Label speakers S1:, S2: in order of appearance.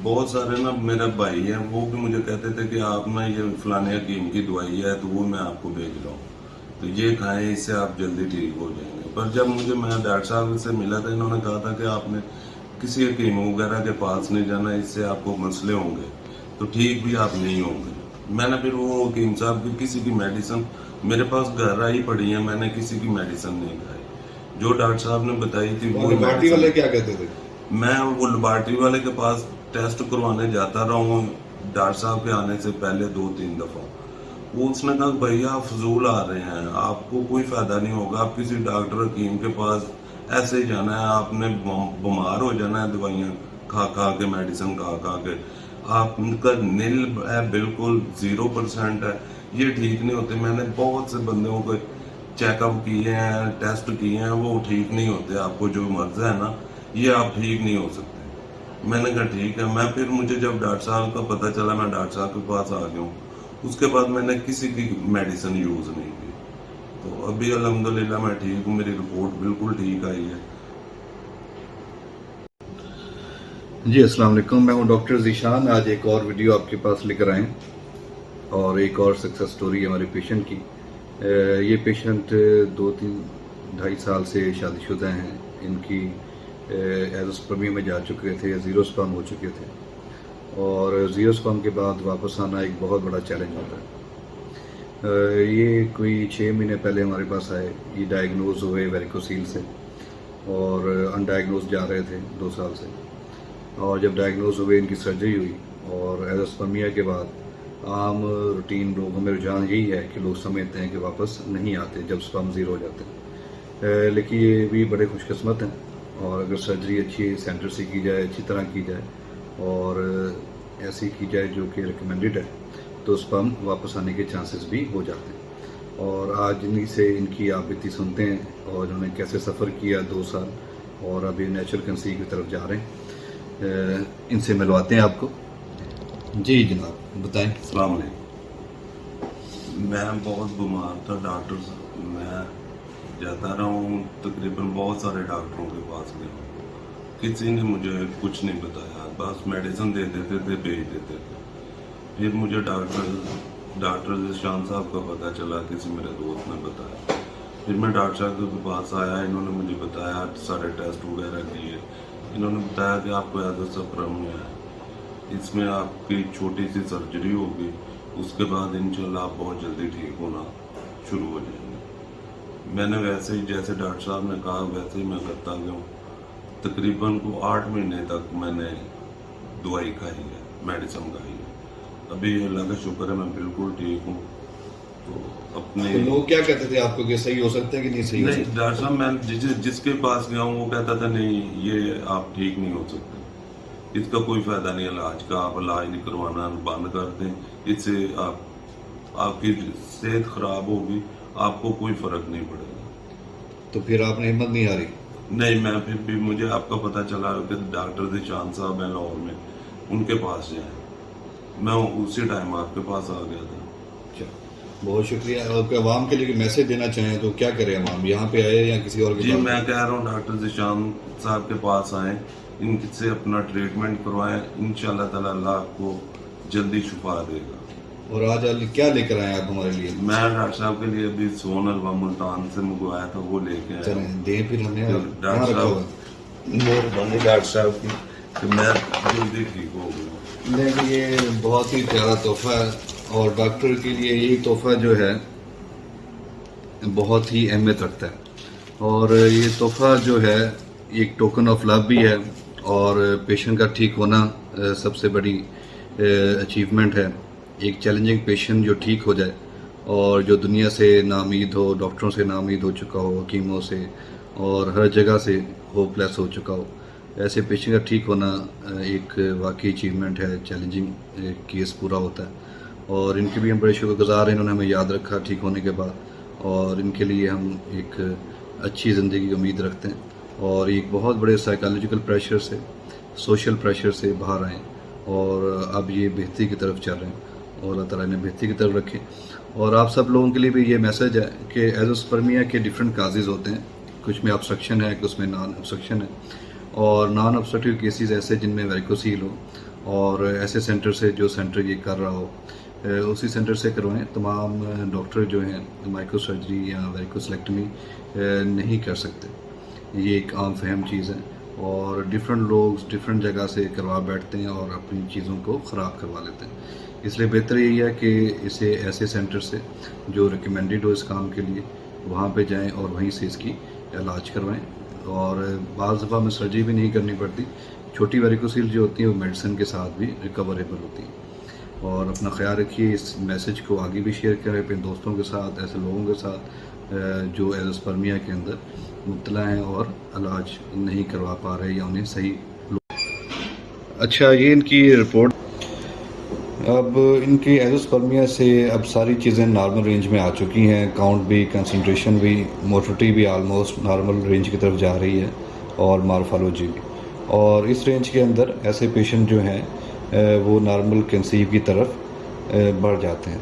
S1: بہت سارے نا میرا بھائی ہیں وہ بھی مجھے کہتے تھے کہ آپ نا یہ فلانے حکیم کی دوائی ہے تو وہ میں آپ کو بھیج رہا ہوں تو یہ کھائیں، اس سے آپ جلدی ٹھیک ہو جائیں گے. پر جب میں ڈاکٹر صاحب سے ملا تھا، انہوں نے کہا تھا کہ آپ نے کسی حکیم وغیرہ کے پاس نہیں جانا، اس سے آپ کو مسئلے ہوں گے تو ٹھیک بھی آپ نہیں ہوں گے. میں نے پھر وہ حکیم صاحب کی کسی کی میڈیسن میرے پاس گھر آئی پڑی ہے، میں نے کسی کی میڈیسن نہیں کھائی. جو ڈاکٹر صاحب نے بتائی تھی وہ
S2: لیبارٹری والے کیا کہتے تھے؟
S1: میں وہ لیبارٹری والے کے پاس ٹیسٹ کروانے جاتا رہا ہوں ڈاکٹر صاحب کے آنے سے پہلے 2-3 دفعہ. وہ اس نے کہا بھیا آپ فضول آ رہے ہیں، آپ کو کوئی فائدہ نہیں ہوگا، آپ کسی ڈاکٹر حکیم کے پاس ایسے ہی جانا ہے، آپ نے بیمار ہو جانا ہے دوائیاں کھا کھا کے، میڈیسن کھا کھا کے. آپ کا نیل ہے بالکل 0% ہے، یہ ٹھیک نہیں ہوتے. میں نے بہت سے بندوں کو چیک اپ کیے ہیں، ٹیسٹ کیے ہیں، وہ ٹھیک نہیں ہوتے. آپ کو جو مرض ہے نا یہ آپ ٹھیک نہیں ہو سکتے. میں نے کہا ٹھیک ہے. میں پھر مجھے جب ڈاکٹر صاحب کا پتہ چلا میں ڈاکٹر صاحب کے پاس آ گیا ہوں. اس کے بعد میں نے کسی کی میڈیسن یوز نہیں کی. تو ابھی الحمدللہ میں ٹھیک ہوں، میری رپورٹ بالکل ٹھیک آئی ہے.
S2: جی السلام علیکم، میں ہوں ڈاکٹر ذیشان. آج ایک اور ویڈیو آپ کے پاس لے کر آئے اور ایک اور سکسیس سٹوری ہمارے پیشنٹ کی. یہ پیشنٹ 2-2.5 سال سے شادی شدہ ہیں. ان کی ایزوسپرمی میں جا چکے تھے، 0 سپرم ہو چکے تھے اور 0 سپرم کے بعد واپس آنا ایک بہت بڑا چیلنج ہوتا ہے. یہ کوئی 6 مہینے پہلے ہمارے پاس آئے. یہ ڈائگنوز ہوئے ویریکوسیل سے اور ان ڈائگنوز جا رہے تھے 2 سال سے. اور جب ڈائگنوز ہوئے ان کی سرجری ہوئی اور ایزوسپرمیا کے بعد عام روٹین لوگوں میں رجحان یہی ہے کہ لوگ سمجھتے ہیں کہ واپس نہیں آتے جب سپرم 0 ہو جاتے ہیں. لیکن یہ بھی بڑے خوش قسمت ہیں اور اگر سرجری اچھی سینٹر سے کی جائے، اچھی طرح کی جائے اور ایسی کی جائے جو کہ ریکمینڈڈ ہے تو سپرم واپس آنے کے چانسز بھی ہو جاتے ہیں. اور آج انہی سے ان کی آپ بیتی سنتے ہیں اور انہوں نے کیسے سفر کیا 2 سال اور ابھی نیچرل کنسیو کی طرف جا رہے ہیں. ان سے ملواتے ہیں آپ کو. جی جناب بتائیں.
S1: السلام علیکم. میں بہت بیمار تھا. ڈاکٹر میں جاتا رہا ہوں، تقریباً بہت سارے ڈاکٹروں کے پاس گیا ہوں، کسی نے مجھے کچھ نہیں بتایا، بس میڈیسن دے دیتے تھے، بھیج دیتے تھے. پھر مجھے ڈاکٹر ذیشان صاحب کا پتہ چلا، کسی میرے دوست نے بتایا. پھر میں ڈاکٹر صاحب کے پاس آیا، انہوں نے مجھے بتایا، سارے ٹیسٹ وغیرہ کیے. انہوں نے بتایا کہ آپ کو ایزوسپرم ہے، اس میں آپ کی چھوٹی سی سرجری ہوگی، اس کے بعد انشاءاللہ آپ بہت جلدی ٹھیک ہونا شروع ہو جائیں گے. میں نے ویسے ہی جیسے ڈاکٹر صاحب نے کہا ویسے ہی میں کرتا گیا ہوں. تقریباً 8 مہینے تک میں نے دوائی کھائی ہے، میڈیسن کھائی ہے. ابھی اللہ کا شکر ہے میں بالکل ٹھیک ہوں. تو اپنے
S2: لوگ کیا کہتے تھے آپ کو کہ صحیح ہو سکتے ہیں کہ نہیں صحیح ہو
S1: نہیں،
S2: سکتے؟
S1: ڈاکٹر صاحب میں جس کے پاس گیا ہوں وہ کہتا تھا نہیں یہ آپ ٹھیک نہیں ہو سکتے، اس کا کوئی فائدہ نہیں علاج کا، آپ علاج نہیں کروانا، بند کر دیں، اس سے آپ کی صحت خراب ہوگی، آپ کو کوئی فرق نہیں پڑے گا.
S2: تو پھر آپ نے ہمت نہیں ہاری؟
S1: نہیں، میں پھر بھی مجھے آپ کا پتہ چلا کہ ڈاکٹر ذیشان صاحب ہیں لاہور میں، ان کے پاس جائیں. میں اسی ٹائم آپ کے پاس آ گیا تھا.
S2: بہت شکریہ. آپ عوام کے لیے میسج دینا چاہیں تو کیا کریں عوام؟ یہاں پہ آئے یا کسی اور کے
S1: جی
S2: پاس؟
S1: میں کہہ رہا ہوں ڈاکٹر ذیشان صاحب کے پاس آئیں، ان سے اپنا ٹریٹمنٹ کروائیں، انشاءاللہ تعالی اللہ آپ کو جلدی شفا دے گا.
S2: اور آج کیا لے کر آئے آپ ہمارے لیے؟
S1: میں ڈاکٹر صاحب کے لیے ابھی سون حلوہ ملتان سے منگوایا تھا، وہ لے کے آیا
S2: چلیں
S1: ہوں.
S2: دیں پھر ہم نے
S1: ڈاکٹر
S2: کہاں رکھا
S1: صاحب
S2: ہوا؟
S1: مہربانی ڈاکٹر صاحب کی کہ میں جلدی ٹھیک ہو گیا.
S2: نہیں، یہ بہت ہی پیارا تحفہ ہے اور ڈاکٹر کے لیے یہی تحفہ جو ہے بہت ہی اہمیت رکھتا ہے. اور یہ تحفہ جو ہے ایک ٹوکن آف لو بھی ہے اور پیشنٹ کا ٹھیک ہونا سب سے بڑی اچیومنٹ ہے. ایک چیلنجنگ پیشنٹ جو ٹھیک ہو جائے اور جو دنیا سے ناامید ہو، ڈاکٹروں سے ناامید ہو چکا ہو، حکیموں سے اور ہر جگہ سے ہوپ لیس ہو چکا ہو، ایسے پیشنٹ کا ٹھیک ہونا ایک واقعی اچیومنٹ ہے. چیلنجنگ کیس پورا ہوتا ہے اور ان کے بھی ہم بڑے شکر گزار ہیں. انہوں نے ہمیں یاد رکھا ٹھیک ہونے کے بعد اور ان کے لیے ہم ایک اچھی زندگی کی امید رکھتے ہیں. اور ایک بہت بڑے سائیکالوجیکل پریشر سے، سوشل پریشر سے باہر آئیں اور اب یہ بہتری کی طرف چل رہے ہیں اور اللہ تعالیٰ نے بہتری کی طرف رکھے. اور آپ سب لوگوں کے لیے بھی یہ میسج ہے کہ ایزوسپرمیا کے ڈفرینٹ کازز ہوتے ہیں. کچھ میں ابسٹرکشن ہے، کچھ میں نان ابسٹرکشن ہے. اور نان ابسٹرکٹیو کیسز ایسے جن میں ویریکوسیل ہو اور ایسے سینٹر سے جو سینٹر یہ کر رہا ہو اسی سینٹر سے کروائیں. تمام ڈاکٹر جو ہیں مائکرو سرجری یا ویریکوسلیکٹمی نہیں کر سکتے. یہ ایک عام فہم چیز ہے اور ڈفرینٹ لوگ ڈفرینٹ جگہ سے کروا بیٹھتے ہیں اور اپنی چیزوں کو خراب کروا لیتے ہیں. اس لیے بہتر یہی ہے کہ اسے ایسے سینٹر سے جو ریکمینڈڈ ہو اس کام کے لیے وہاں پہ جائیں اور وہیں سے اس کی علاج کروائیں. اور بعض دفعہ میں سرجری بھی نہیں کرنی پڑتی. چھوٹی ویریکوسیل جو ہوتی ہیں وہ میڈیسن کے ساتھ بھی ریکوریبل ہوتی ہیں. اور اپنا خیال رکھیے. اس میسج کو آگے بھی شیئر کریں اپنے دوستوں کے ساتھ, ایسے لوگوں کے ساتھ جو ایزوسپرمیا کے اندر مبتلا ہیں اور علاج نہیں کروا پا رہے یا انہیں صحیح. اچھا, یہ ان کی رپورٹ. اب ان کی ایزوسپرمیا سے اب ساری چیزیں نارمل رینج میں آ چکی ہیں. کاؤنٹ بھی, کنسنٹریشن بھی, موٹرٹی بھی آلموسٹ نارمل رینج کی طرف جا رہی ہے اور مارفالوجی بھی. اور اس رینج کے اندر ایسے پیشنٹ جو ہیں وہ نارمل کنسیو کی طرف بڑھ جاتے ہیں.